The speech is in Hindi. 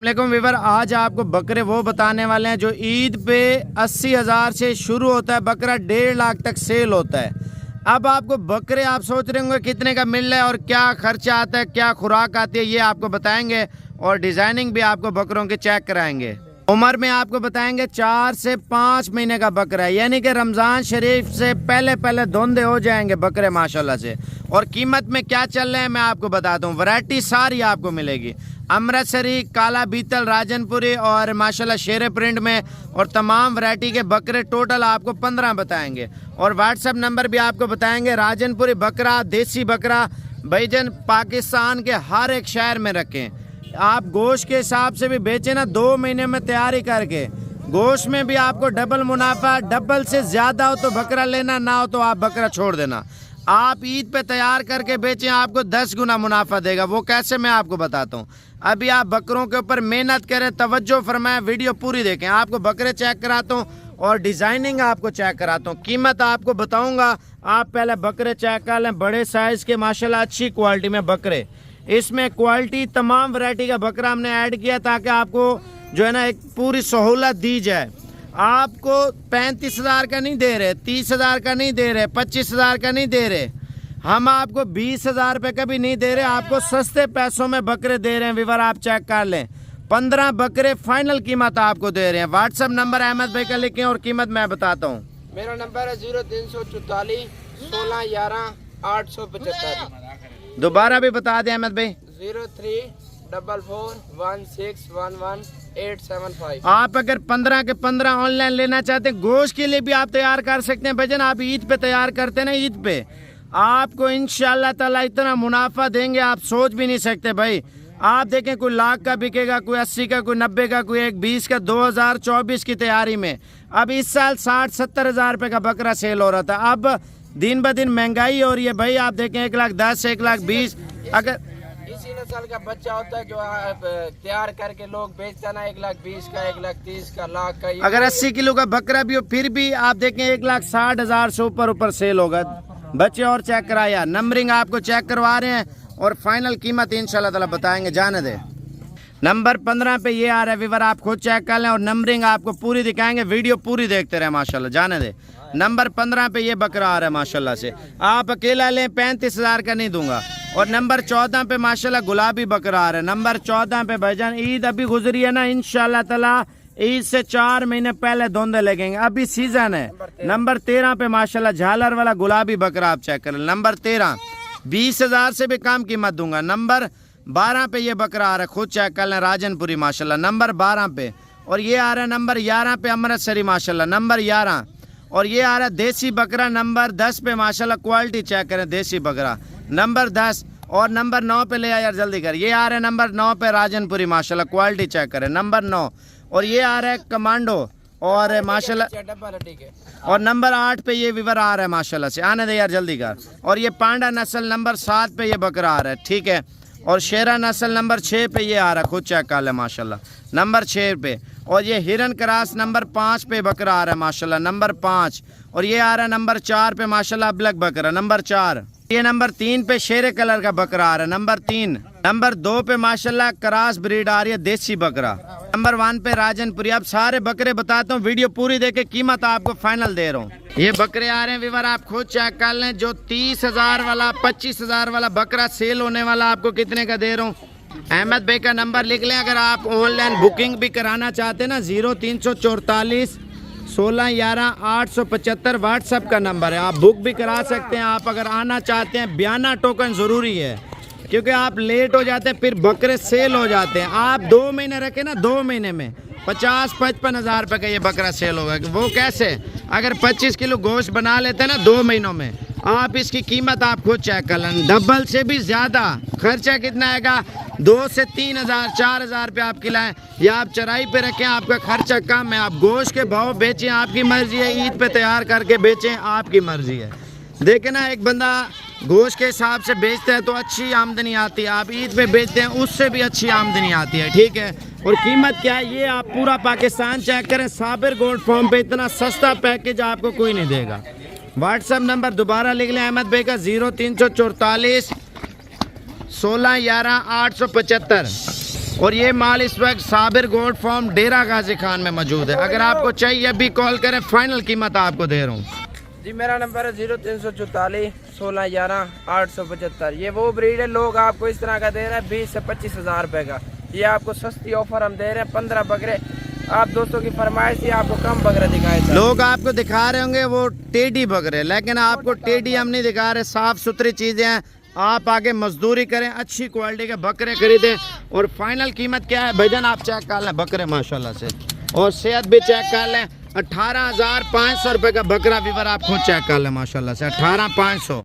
वालेकुम वीवर, आज आपको बकरे वो बताने वाले हैं जो ईद पे 80,000 से शुरू होता है, बकरा 1.5 लाख तक सेल होता है। अब आपको बकरे आप सोच रहे होंगे कितने का मिल रहा है और क्या खर्चा आता है, क्या खुराक आती है, ये आपको बताएंगे और डिज़ाइनिंग भी आपको बकरों की चेक कराएंगे। उम्र में आपको बताएंगे 4 से 5 महीने का बकरा है, यानी कि रमज़ान शरीफ से पहले पहले धुंधे हो जाएंगे बकरे माशाल्लाह से। और कीमत में क्या चल रहा है मैं आपको बताता हूँ। वैरायटी सारी आपको मिलेगी, अमृतसरी, काला बीतल, राजनपुरी और माशाल्लाह शेरे प्रिंट में, और तमाम वैरायटी के बकरे टोटल आपको 15 बताएंगे। और व्हाट्सएप नंबर भी आपको बताएंगे। राजनपुरी बकरा, देसी बकरा भाईजान पाकिस्तान के हर एक शहर में रखें। आप गोश्त के हिसाब से भी बेचें ना, 2 महीने में तैयारी करके गोश्त में भी आपको डबल मुनाफा, डबल से ज़्यादा हो तो बकरा लेना, ना हो तो आप बकरा छोड़ देना। आप ईद पे तैयार करके बेचें, आपको 10 गुना मुनाफा देगा। वो कैसे मैं आपको बताता हूँ। अभी आप बकरों के ऊपर मेहनत करें, तवज्जो फरमाएं, वीडियो पूरी देखें। आपको बकरे चेक कराता हूँ और डिज़ाइनिंग आपको चेक कराता हूँ, कीमत आपको बताऊँगा। आप पहले बकरे चेक कर लें, बड़े साइज़ के माशाल्लाह अच्छी क्वालिटी में बकरे। इसमें क्वालिटी तमाम वैरायटी का बकरा हमने ऐड किया ताकि आपको जो है ना एक पूरी सहूलत दी जाए। आपको 35,000 का नहीं दे रहे, 30,000 का नहीं दे रहे, 25,000 का नहीं दे रहे, हम आपको 20,000 रुपये का भी नहीं दे रहे, आपको सस्ते पैसों में बकरे दे रहे हैं। विवर आप चेक कर लें, 15 बकरे फाइनल कीमत आपको दे रहे हैं। व्हाट्सअप नंबर अहमद भाई का लिखें और कीमत मैं बताता हूँ। मेरा नंबर है 0344 16 11 875। दोबारा भी बता दें अहमद भाई। 0344 16 11 875। आप अगर 15 के 15 ऑनलाइन लेना चाहते हैं, गोश्त के लिए भी आप तैयार कर सकते हैं भाईजान। आप ईद पे तैयार करते हैं ना, ईद पे आपको इंशाल्लाह ताला इतना मुनाफा देंगे आप सोच भी नहीं सकते भाई। आप देखें कोई लाख का बिकेगा, कोई 80 का, कोई 90 का, कोई 120 का। 2024 की तैयारी में अब इस साल 60-70 हज़ार रुपये का बकरा सेल हो रहा था। अब दिन ब दिन महंगाई हो रही है भाई। आप देखें 1,10,000 1,20,000 अगर इसी नस्ल का बच्चा होता है जो तैयार करके लोग बेचते हैं ना, 1,20,000 का, 1,30,000 का, लाख का। अगर 80 किलो का बकरा भी हो फिर भी आप देखें 1,60,000 से ऊपर सेल होगा। बच्चे और चेक कराया, नंबरिंग आपको चेक करवा रहे हैं और फाइनल कीमत इंशाल्लाह ताला बताएंगे। जाने दे। नंबर 15 पे ये आ रहा है विवर, आप खुद चेक कर लें और नंबरिंग आपको पूरी दिखाएंगे, वीडियो पूरी देखते रहे माशाल्लाह। जाने दे। नंबर 15 पे ये बकरा आ रहा है माशाल्लाह से, आप अकेला लें 35,000 का नहीं दूंगा। और नंबर 14 पे माशाल्लाह गुलाबी बकरा आ रहा है। नंबर 14 पे भाईजान ईद अभी गुजरी है ना, इंशाल्लाह ताला ईद से 4 महीने पहले धुंधे लगेंगे, अभी सीजन है। नंबर 13 पे माशाल्लाह झालर वाला गुलाबी बकरा आप चेक करें। नंबर 13 20,000 से भी कम कीमत दूंगा। नंबर 12 पे ये बकरा आ रहा है, खुद चेक कर लें, राजनपुरी माशाल्लाह। नंबर 12 पे और ये आ रहा है नंबर 11 पे अमृतसरी माशाल्लाह। नंबर 11 और ये आ रहा है देसी बकरा। नंबर 10 पे माशाल्लाह क्वालिटी चेक करें, देसी बकरा। नंबर 10 और नंबर 9 पे ले यार जल्दी कर। ये आ रहा है नंबर 9 पे राजनपुरी माशाल्लाह, क्वालिटी चेक करें। नंबर 9 और ये आ रहा है कमांडो और माशाल्लाह। और नंबर 8 पे ये विवर आ रहा है माशाल्लाह से, आने दे यार जल्दी कर। और ये पांडा नस्ल नंबर 7 पे ये बकरा आ रहा है, ठीक है। और शेरा नस्ल नंबर 6 पे ये आ रहा है, खुद चेक कर ले माशाल्लाह, नंबर 6 पे। और ये हिरन क्रास नंबर 5 पे बकरा आ रहा है माशाल्लाह, नंबर 5। और ये आ रहा है नंबर 4 पे माशाल्लाह ब्लैक बकरा, नंबर 4। ये नंबर 3 पे शेरे कलर का बकरा आ रहा है, नंबर 3। नंबर 2 पे माशाल्लाह क्रास ब्रीड आ रही है, देसी बकरा। नंबर 1 पे राजनपुरी। अब सारे बकरे बताता हूँ, वीडियो पूरी देखे, कीमत आपको फाइनल दे रहा हूँ। ये बकरे आ रहे हैं विवर, आप खुद चेक कर लें। जो 30,000 वाला, 25,000 वाला बकरा सेल होने वाला आपको कितने का दे रहा हूँ। अहमद भाई का नंबर लिख लें, अगर आप ऑनलाइन बुकिंग भी कराना चाहते हैं ना, 0344 16 11 875 व्हाट्सएप का नंबर है, आप बुक भी करा सकते हैं। आप अगर आना चाहते हैं, बयाना टोकन ज़रूरी है क्योंकि आप लेट हो जाते हैं फिर बकरे सेल हो जाते हैं। आप 2 महीने रखें ना, 2 महीने में 50-55 हज़ार रुपये का ये बकरा सेल होगा। वो कैसे, अगर 25 किलो गोश्त बना लेते हैं ना 2 महीनों में, आप इसकी कीमत आप खुद चेक कर लें, डबल से भी ज़्यादा। खर्चा कितना आएगा, 2 से 3,000 4,000 रुपये आप खिलाएं या आप चराई पे रखें, आपका खर्चा कम है। आप गोश्त के भाव बेचें, आपकी मर्जी है। ईद पे तैयार करके बेचें, आपकी मर्जी है। देखें ना, एक बंदा गोश्त के हिसाब से बेचता है तो अच्छी आमदनी आती है, आप ईद पे बेचते हैं उससे भी अच्छी आमदनी आती है, ठीक है। और कीमत क्या है ये आप पूरा पाकिस्तान चेक करें, साबिर गोल्ड फॉर्म पे इतना सस्ता पैकेज आपको कोई नहीं देगा। व्हाट्सएप नंबर दोबारा लिख लें अहमद भाई का, 0344 16 11 875। और ये माल इस वक्त साबिर गोल्ड फार्म डेरा गाजी खान में मौजूद है। अगर आपको चाहिए अभी कॉल करें, फाइनल कीमत आपको दे रहा हूँ। जी मेरा नंबर है 0344 1611 875। ये वो ब्रीड है, लोग आपको इस तरह का दे रहे हैं 20 से 25 हज़ार रुपये का। ये आपको सस्ती ऑफर हम दे रहे हैं। 15 बकरे आप दोस्तों की फरमाइश थी, आपको कम बकरे दिखाए थे। लोग आपको दिखा रहे होंगे वो टेडी बकरे, लेकिन आपको टेडी हम नहीं दिखा रहे। साफ सुथरी चीजें हैं। आप आगे मजदूरी करें, अच्छी क्वालिटी के बकरे खरीदें। और फाइनल कीमत क्या है भाईजान, आप चेक कर लें बकरे माशाल्लाह से, और सेहत भी चेक कर लें। 18,500 रुपये का बकरा वीवर आप खुद चेक कर लें माशाल्लाह से, 18,500।